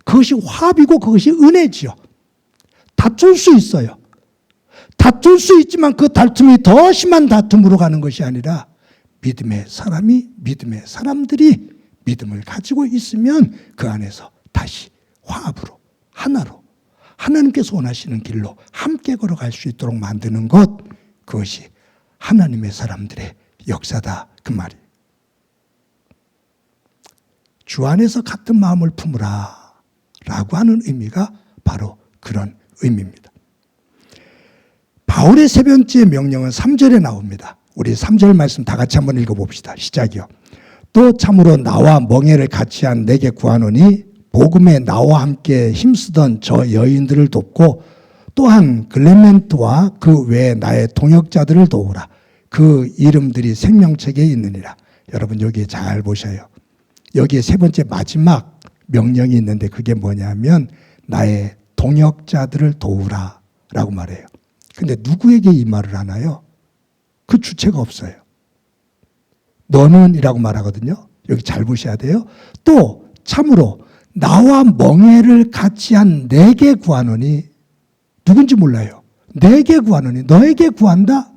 그것이 화합이고 그것이 은혜지요. 다툴 수 있어요. 다툴 수 있지만 그 다툼이 더 심한 다툼으로 가는 것이 아니라 믿음의 사람들이 믿음을 가지고 있으면 그 안에서 다시 화합으로, 하나로, 하나님께서 원하시는 길로 함께 걸어갈 수 있도록 만드는 것, 그것이 하나님의 사람들의 역사다, 그 말이에요. 주 안에서 같은 마음을 품으라 라고 하는 의미가 바로 그런 의미입니다. 바울의 세 번째 명령은 3절에 나옵니다. 우리 3절 말씀 다 같이 한번 읽어봅시다. 시작이요. 또 참으로 나와 멍에를 같이 한 내게 구하노니 복음에 나와 함께 힘쓰던 저 여인들을 돕고 또한 글레멘트와 그 외에 나의 동역자들을 도우라. 그 이름들이 생명책에 있느니라. 여러분 여기 잘 보셔요. 여기에 세 번째 마지막 명령이 있는데 그게 뭐냐면 나의 동역자들을 도우라 라고 말해요. 근데 누구에게 이 말을 하나요? 그 주체가 없어요. 너는 이라고 말하거든요. 여기 잘 보셔야 돼요. 또 참으로 나와 멍에를 같이 한 내게 구하노니, 누군지 몰라요. 내게 구하노니, 너에게 구한다?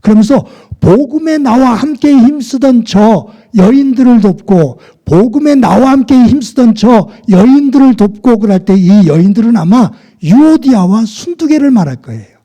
그러면서 복음에 나와 함께 힘쓰던 저 여인들을 돕고, 복음에 나와 함께 힘쓰던 저 여인들을 돕고 그럴 때 이 여인들은 아마 유오디아와 순두개를 말할 거예요.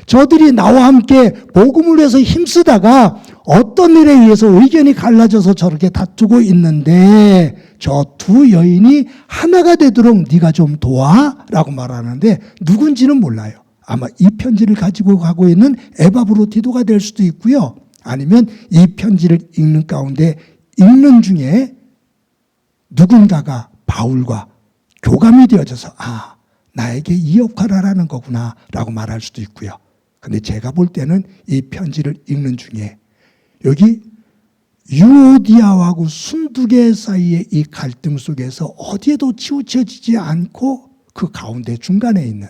저들이 나와 함께 복음을 위해서 힘쓰다가 어떤 일에 의해서 의견이 갈라져서 저렇게 다투고 있는데 저 두 여인이 하나가 되도록 네가 좀 도와 라고 말하는데 누군지는 몰라요. 아마 이 편지를 가지고 가고 있는 에바브로디도가 될 수도 있고요. 아니면 이 편지를 읽는 가운데 읽는 중에 누군가가 바울과 교감이 되어져서 나에게 이 역할을 하는 거구나 라고 말할 수도 있고요. 근데 제가 볼 때는 이 편지를 읽는 중에 여기 유오디아하고 순두개 사이의 이 갈등 속에서 어디에도 치우쳐지지 않고 그 가운데 중간에 있는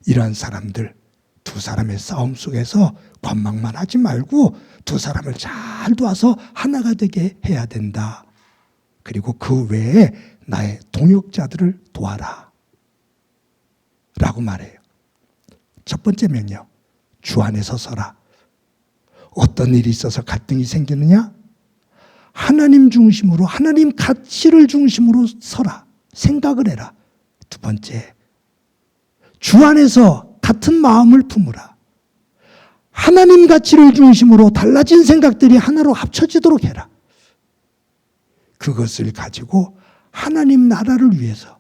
이러한 사람들, 두 사람의 싸움 속에서 관망만 하지 말고 두 사람을 잘 도와서 하나가 되게 해야 된다. 그리고 그 외에 나의 동역자들을 도와라 라고 말해요. 첫 번째 명령, 주 안에서 서라. 어떤 일이 있어서 갈등이 생기느냐? 하나님 중심으로, 하나님 가치를 중심으로 서라. 생각을 해라. 두 번째, 주 안에서 같은 마음을 품으라. 하나님 가치를 중심으로 달라진 생각들이 하나로 합쳐지도록 해라. 그것을 가지고 하나님 나라를 위해서,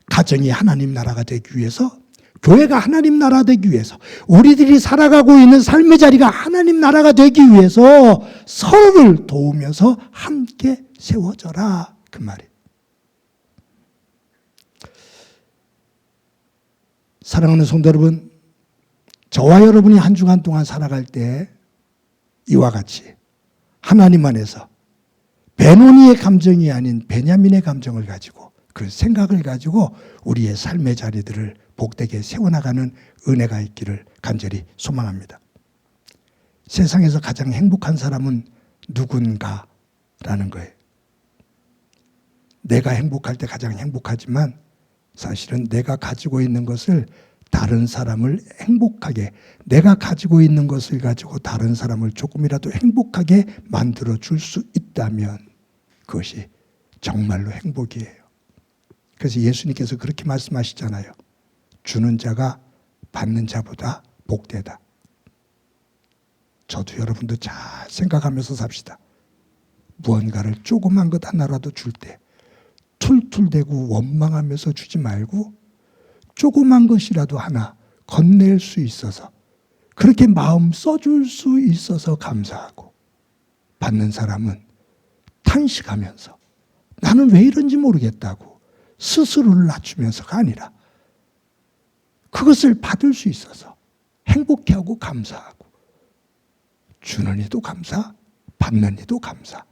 가정이 하나님 나라가 되기 위해서, 교회가 하나님 나라 되기 위해서, 우리들이 살아가고 있는 삶의 자리가 하나님 나라가 되기 위해서 서로를 도우면서 함께 세워져라. 그 말이에요. 사랑하는 성도 여러분, 저와 여러분이 한 주간 동안 살아갈 때 이와 같이 하나님 안에서 베노니의 감정이 아닌 베냐민의 감정을 가지고, 그 생각을 가지고 우리의 삶의 자리들을 복되게 세워나가는 은혜가 있기를 간절히 소망합니다. 세상에서 가장 행복한 사람은 누군가라는 거예요. 내가 행복할 때 가장 행복하지만 사실은 내가 가지고 있는 것을 다른 사람을 행복하게, 내가 가지고 있는 것을 가지고 다른 사람을 조금이라도 행복하게 만들어 줄 수 있다면 그것이 정말로 행복이에요. 그래서 예수님께서 그렇게 말씀하시잖아요. 주는 자가 받는 자보다 복되다. 저도 여러분도 잘 생각하면서 삽시다. 무언가를 조그만 것 하나라도 줄 때 툴툴대고 원망하면서 주지 말고 조그만 것이라도 하나 건넬 수 있어서, 그렇게 마음 써줄 수 있어서 감사하고, 받는 사람은 탄식하면서 나는 왜 이런지 모르겠다고 스스로를 낮추면서가 아니라 그것을 받을 수 있어서 행복해하고 감사하고, 주는 이도 감사, 받는 이도 감사.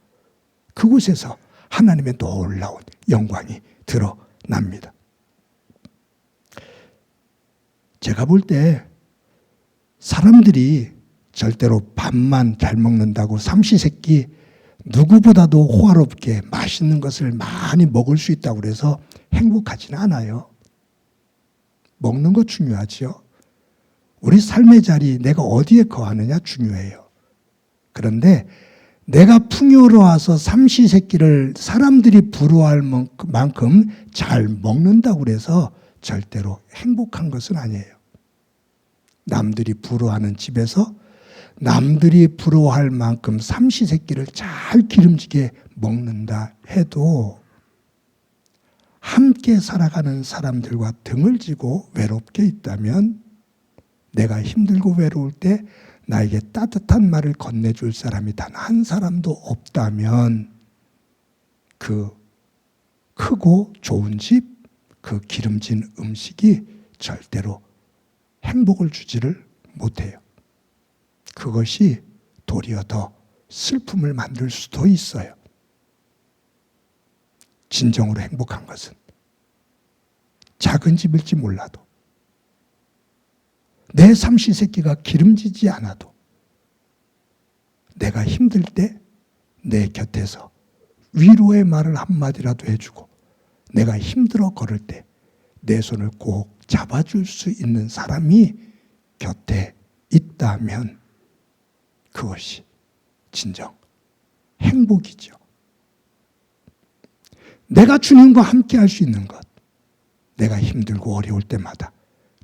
그곳에서 하나님의 놀라운 영광이 드러납니다. 제가 볼 때 사람들이 절대로 밥만 잘 먹는다고 삼시세끼 누구보다도 호화롭게 맛있는 것을 많이 먹을 수 있다고 해서 행복하지는 않아요. 먹는 거 중요하죠. 우리 삶의 자리, 내가 어디에 거하느냐 중요해요. 그런데 내가 풍요로워서 삼시세끼를 사람들이 부러워할 만큼 잘 먹는다고 해서 절대로 행복한 것은 아니에요. 남들이 부러워하는 집에서 남들이 부러워할 만큼 삼시세끼를 잘 기름지게 먹는다 해도 함께 살아가는 사람들과 등을 지고 외롭게 있다면, 내가 힘들고 외로울 때 나에게 따뜻한 말을 건네줄 사람이 단 한 사람도 없다면 그 크고 좋은 집, 그 기름진 음식이 절대로 행복을 주지를 못해요. 그것이 도리어 더 슬픔을 만들 수도 있어요. 진정으로 행복한 것은 작은 집일지 몰라도, 내 삼시세끼가 기름지지 않아도 내가 힘들 때 내 곁에서 위로의 말을 한마디라도 해주고, 내가 힘들어 걸을 때 내 손을 꼭 잡아줄 수 있는 사람이 곁에 있다면 그것이 진정 행복이죠. 내가 주님과 함께 할 수 있는 것, 내가 힘들고 어려울 때마다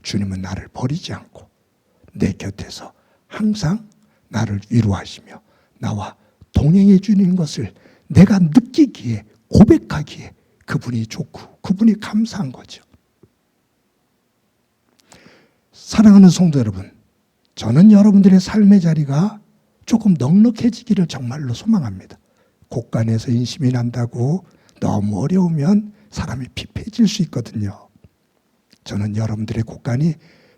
주님은 나를 버리지 않고 내 곁에서 항상 나를 위로하시며 나와 동행해 주는 것을 내가 느끼기에, 고백하기에 그분이 좋고 그분이 감사한 거죠. 사랑하는 성도 여러분, 저는 여러분들의 삶의 자리가 조금 넉넉해지기를 정말로 소망합니다. 곳간에서 인심이 난다고 너무 어려우면 사람이 피폐해질 수 있거든요. 저는 여러분들의 곳간이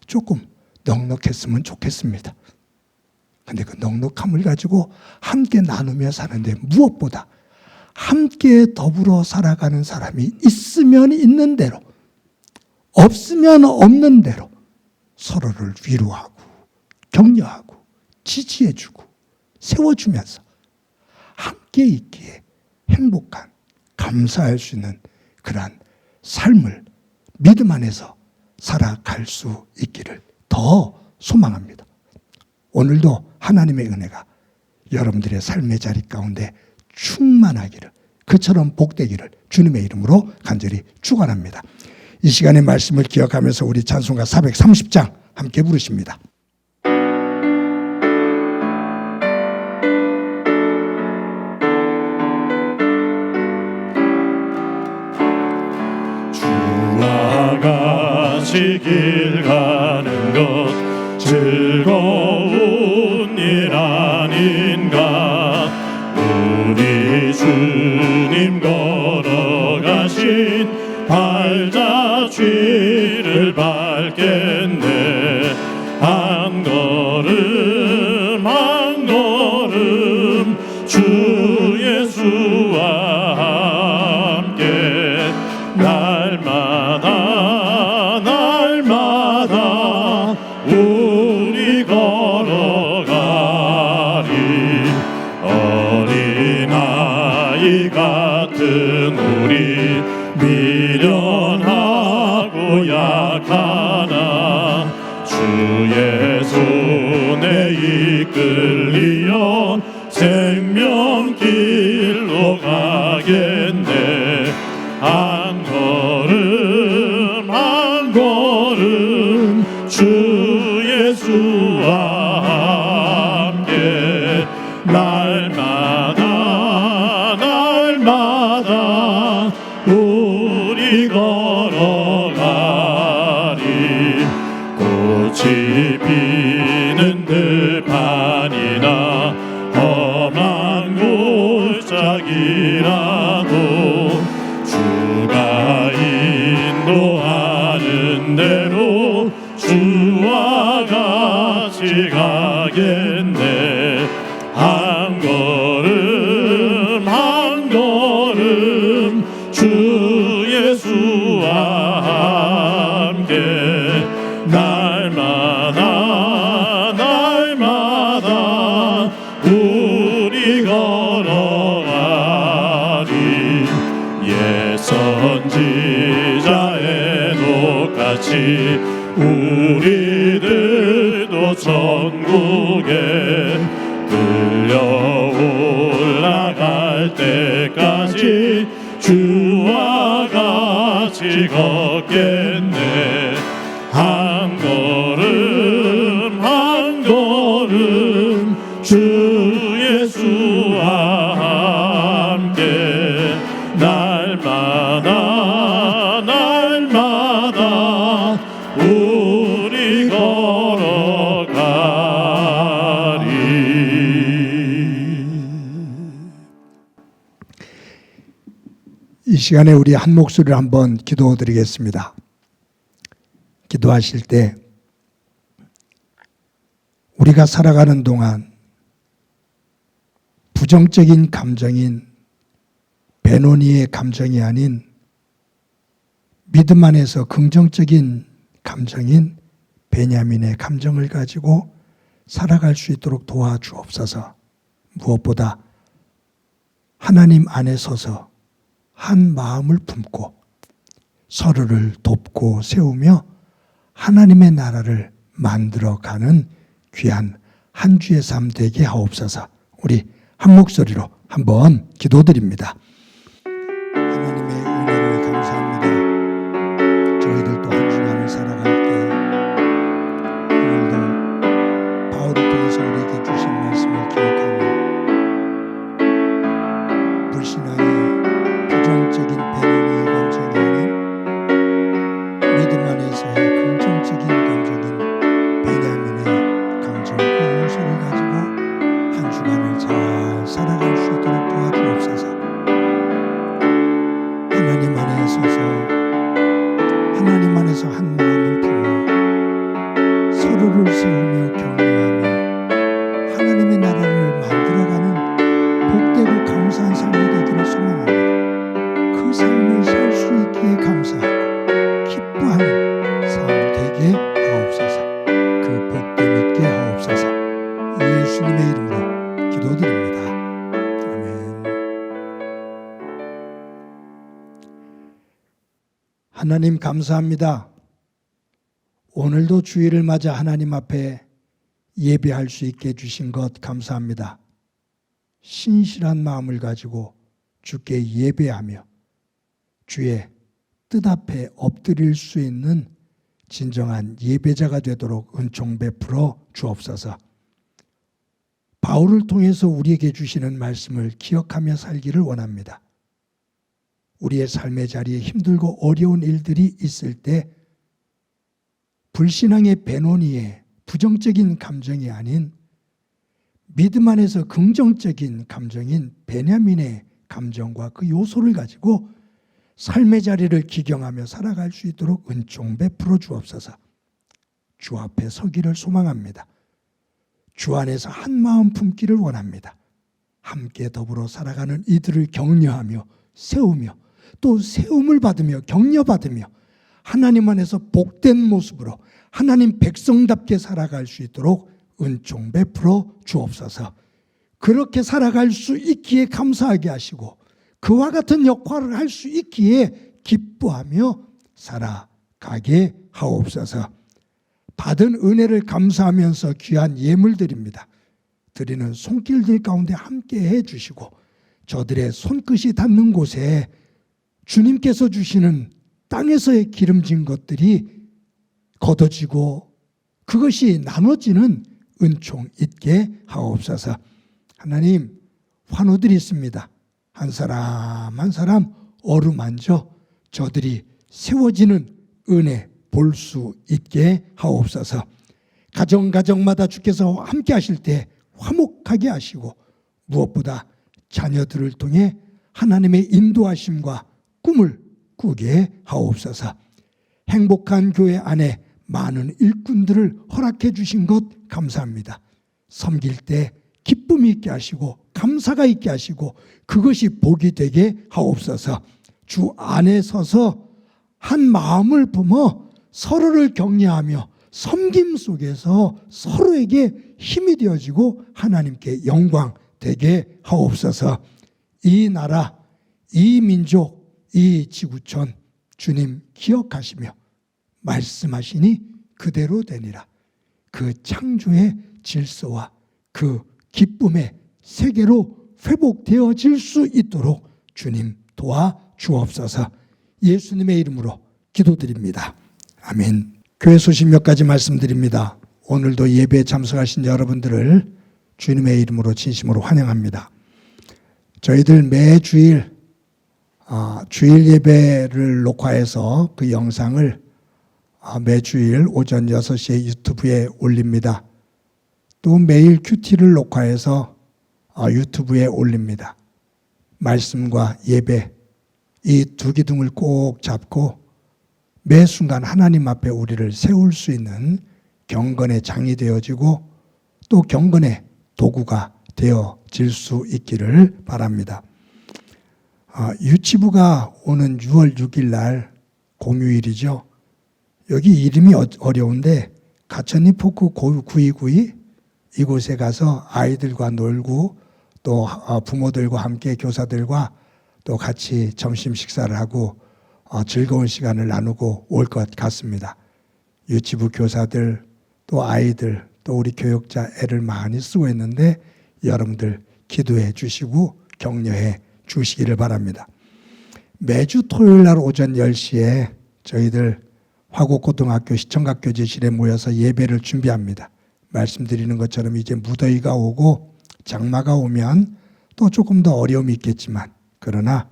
조금 넉넉했으면 좋겠습니다. 근데 그 넉넉함을 가지고 함께 나누며 사는데 무엇보다 함께 더불어 살아가는 사람이 있으면 있는 대로, 없으면 없는 대로 서로를 위로하고 격려하고 지지해주고 세워주면서 함께 있기에 행복한, 감사할 수 있는 그러한 삶을 믿음 안에서 살아갈 수 있기를 더 소망합니다. 오늘도 하나님의 은혜가 여러분들의 삶의 자리 가운데 충만하기를, 그처럼 복되기를 주님의 이름으로 간절히 축원합니다. 이 시간의 말씀을 기억하면서 우리 찬송가 430장 함께 부르십니다. 주와 같이 길 가는 것 즐거운 일 아닌가. 우리 주님 걸어가신 발자취를 밟겠네. 한 걸음 한 걸음 주 예수와 함께 날마다 날마다 우리 걸어가리. 어린아이 같은 우리 미련하고 약하나 주의 손에 이끌리어 생명길로 가겠네. 한 걸음 한 걸음 주 예수와 함께 날마다 날마다 우리 걸어가리. 꽃이 피는 들판이나 험한 골짜기라도 주가 인도하는 대로 주와 같이 가겠네. 한 걸음 한 걸음 주 예수와 함께 날마다 날마다 우리 걸어가리. 옛 선지자의 똑같이 우리들도 천국에 끌려 올라갈 때까지 주와 같이 걷겠네. 한 걸음 한 걸음 주 예수와 함께 날마다 날마다 우리 걸어가리. 이 시간에 우리 한 목소리를 한번 기도드리겠습니다. 기도하실 때 우리가 살아가는 동안 부정적인 감정인 베노니의 감정이 아닌 믿음 안에서 긍정적인 감정인 베냐민의 감정을 가지고 살아갈 수 있도록 도와주옵소서. 무엇보다 하나님 안에 서서 한 마음을 품고 서로를 돕고 세우며 하나님의 나라를 만들어가는 귀한 한 주의 삶 되게 하옵소서. 우리 한 목소리로 한번 기도드립니다. 하나님의 은혜를 감사합니다. 저희들도 한 주간을 살아갈 때 오늘도 바울을 통해서 우리에게 주신 말씀을 기억하며 불신앙의 부정적인 베노니의 감정이 아닌 믿음 안에서의 긍정적인 감정인 베냐민의 감정, 그 요소를 가지고 한 주간을 잘 살아갈 수 있도록 도와주옵소서. 하나님 안에 서서 하나님 안에서 한 하나님 감사합니다. 오늘도 주일을 맞아 하나님 앞에 예배할 수 있게 해주신 것 감사합니다. 신실한 마음을 가지고 주께 예배하며 주의 뜻 앞에 엎드릴 수 있는 진정한 예배자가 되도록 은총 베풀어 주옵소서. 바울을 통해서 우리에게 주시는 말씀을 기억하며 살기를 원합니다. 우리의 삶의 자리에 힘들고 어려운 일들이 있을 때 불신앙의 배노니에 부정적인 감정이 아닌 믿음 안에서 긍정적인 감정인 베냐민의 감정과 그 요소를 가지고 삶의 자리를 기경하며 살아갈 수 있도록 은총 베풀어 주옵소서. 주 앞에 서기를 소망합니다. 주 안에서 한 마음 품기를 원합니다. 함께 더불어 살아가는 이들을 격려하며 세우며 또 세움을 받으며 격려받으며 하나님 안에서 복된 모습으로 하나님 백성답게 살아갈 수 있도록 은총 베풀어 주옵소서. 그렇게 살아갈 수 있기에 감사하게 하시고 그와 같은 역할을 할 수 있기에 기뻐하며 살아가게 하옵소서. 받은 은혜를 감사하면서 귀한 예물 드립니다. 드리는 손길들 가운데 함께 해주시고 저들의 손끝이 닿는 곳에 주님께서 주시는 땅에서의 기름진 것들이 걷어지고 그것이 나눠지는 은총 있게 하옵소서. 하나님, 환우들이 있습니다. 한 사람 한 사람 어루만져 저들이 세워지는 은혜 볼 수 있게 하옵소서. 가정마다 주께서 함께 하실 때 화목하게 하시고 무엇보다 자녀들을 통해 하나님의 인도하심과 꿈을 꾸게 하옵소서. 행복한 교회 안에 많은 일꾼들을 허락해 주신 것 감사합니다. 섬길 때 기쁨이 있게 하시고 감사가 있게 하시고 그것이 복이 되게 하옵소서. 주 안에 서서 한 마음을 품어 서로를 격려하며 섬김 속에서 서로에게 힘이 되어지고 하나님께 영광 되게 하옵소서. 이 나라, 이 민족, 이 지구촌 주님 기억하시며 말씀하시니 그대로 되니라. 그 창조의 질서와 그 기쁨의 세계로 회복되어질 수 있도록 주님 도와 주옵소서. 예수님의 이름으로 기도드립니다. 아멘. 교회 소식 몇 가지 말씀드립니다. 오늘도 예배에 참석하신 여러분들을 주님의 이름으로 진심으로 환영합니다. 저희들 매주일 주일 예배를 녹화해서 그 영상을 매주일 오전 6시에 유튜브에 올립니다. 또 매일 큐티를 녹화해서 유튜브에 올립니다. 말씀과 예배 이 두 기둥을 꼭 잡고 매 순간 하나님 앞에 우리를 세울 수 있는 경건의 장이 되어지고 또 경건의 도구가 되어질 수 있기를 바랍니다. 유치부가 오는 6월 6일 날 공휴일이죠. 여기 이름이 어려운데 가천리 포크 929 이곳에 가서 아이들과 놀고 또 부모들과 함께 교사들과 또 같이 점심 식사를 하고 즐거운 시간을 나누고 올 것 같습니다. 유치부 교사들 또 아이들 또 우리 교육자 애를 많이 쓰고 있는데 여러분들 기도해 주시고 격려해 주시기를 바랍니다. 매주 토요일 날 오전 10시에 저희들 화곡고등학교 시청각교제실에 모여서 예배를 준비합니다. 말씀드리는 것처럼 이제 무더위가 오고 장마가 오면 또 조금 더 어려움이 있겠지만 그러나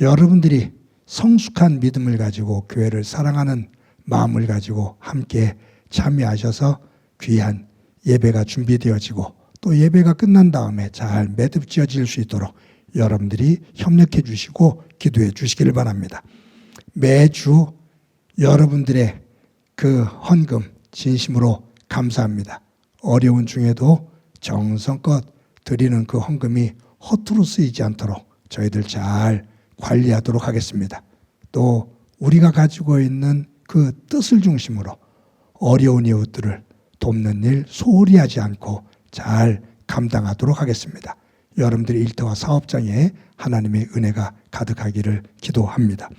여러분들이 성숙한 믿음을 가지고 교회를 사랑하는 마음을 가지고 함께 참여하셔서 귀한 예배가 준비되어지고 또 예배가 끝난 다음에 잘 매듭지어질 수 있도록 여러분들이 협력해 주시고 기도해 주시기를 바랍니다. 매주 여러분들의 그 헌금 진심으로 감사합니다. 어려운 중에도 정성껏 드리는 그 헌금이 허투루 쓰이지 않도록 저희들 잘 관리하도록 하겠습니다. 또 우리가 가지고 있는 그 뜻을 중심으로 어려운 이웃들을 돕는 일 소홀히 하지 않고 잘 감당하도록 하겠습니다. 여러분들의 일터와 사업장에 하나님의 은혜가 가득하기를 기도합니다.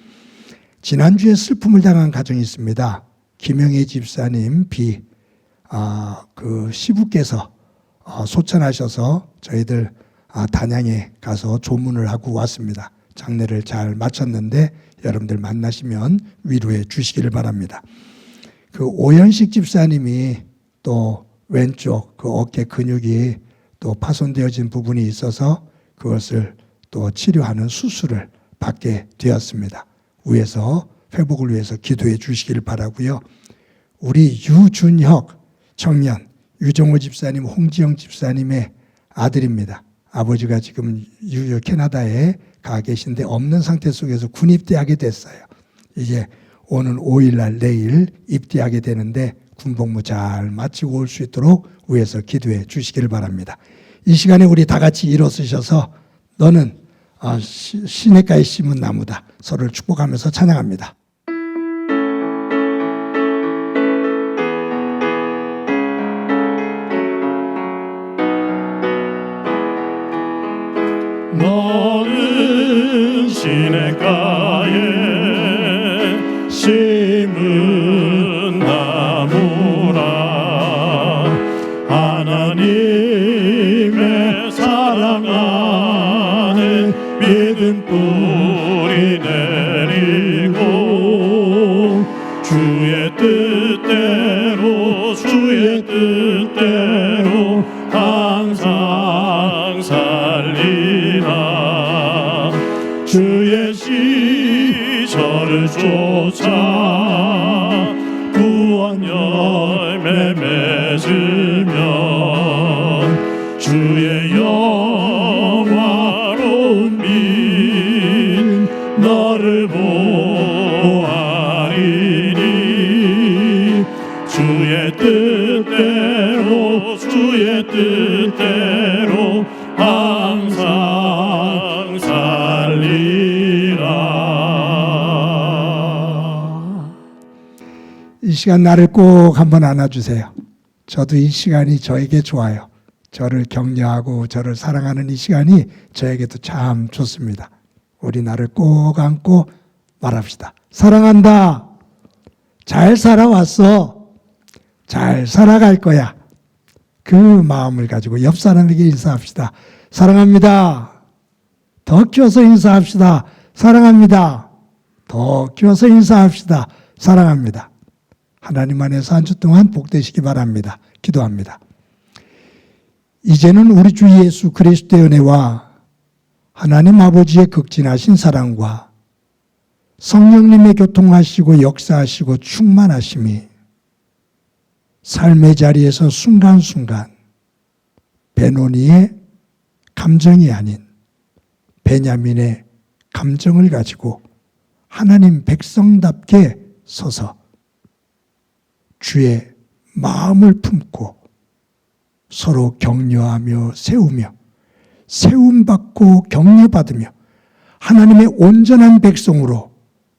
지난주에 슬픔을 당한 가정이 있습니다. 김영애 집사님 그 시부께서 소천하셔서 저희들 단양에 가서 조문을 하고 왔습니다. 장례를 잘 마쳤는데 여러분들 만나시면 위로해 주시기를 바랍니다. 그 오현식 집사님이 또 왼쪽 그 어깨 근육이 또 파손되어진 부분이 있어서 그것을 또 치료하는 수술을 받게 되었습니다. 위에서 회복을 위해서 기도해 주시기를 바라고요. 우리 유준혁 청년, 유정호 집사님, 홍지영 집사님의 아들입니다. 아버지가 지금 캐나다에 가 계신데 없는 상태 속에서 군 입대하게 됐어요. 이제 오는 5일날 내일 입대하게 되는데 군복무 잘 마치고 올 수 있도록 위에서 기도해 주시기를 바랍니다. 이 시간에 우리 다 같이 일어서셔서 너는 시냇가에 심은 나무다. 서로를 축복하면서 찬양합니다. 너는 시냇가에 심은 나무라 하나님의 사랑하는 믿음 뿌리 내리고 주의 뜻대로 항상 살리라 주의 시절을 쫓아 구원 열매 맺으면 주의 영화로운 민 너를 보아리니 주의 뜻대로 항상 살리라. 이 시간 나를 꼭 한번 안아주세요. 저도 이 시간이 저에게 좋아요. 저를 격려하고 저를 사랑하는 이 시간이 저에게도 참 좋습니다. 우리 나를 꼭 안고 말합시다. 사랑한다. 잘 살아왔어. 잘 살아갈 거야. 그 마음을 가지고 옆 사람에게 인사합시다. 사랑합니다. 더 키워서 인사합시다. 사랑합니다. 더 키워서 인사합시다. 사랑합니다. 하나님 안에서 한 주 동안 복되시기 바랍니다. 기도합니다. 이제는 우리 주 예수 그리스도의 은혜와 하나님 아버지의 극진하신 사랑과 성령님의 교통하시고 역사하시고 충만하심이 삶의 자리에서 순간순간 베노니의 감정이 아닌 베냐민의 감정을 가지고 하나님 백성답게 서서 주의 마음을 품고 서로 격려하며 세우며 세움받고 격려받으며 하나님의 온전한 백성으로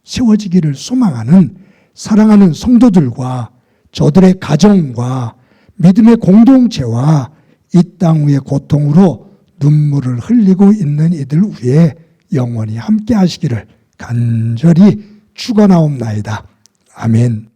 세워지기를 소망하는 사랑하는 성도들과 저들의 가정과 믿음의 공동체와 이 땅 위의 고통으로 눈물을 흘리고 있는 이들 위에 영원히 함께 하시기를 간절히 축원하옵나이다. 아멘.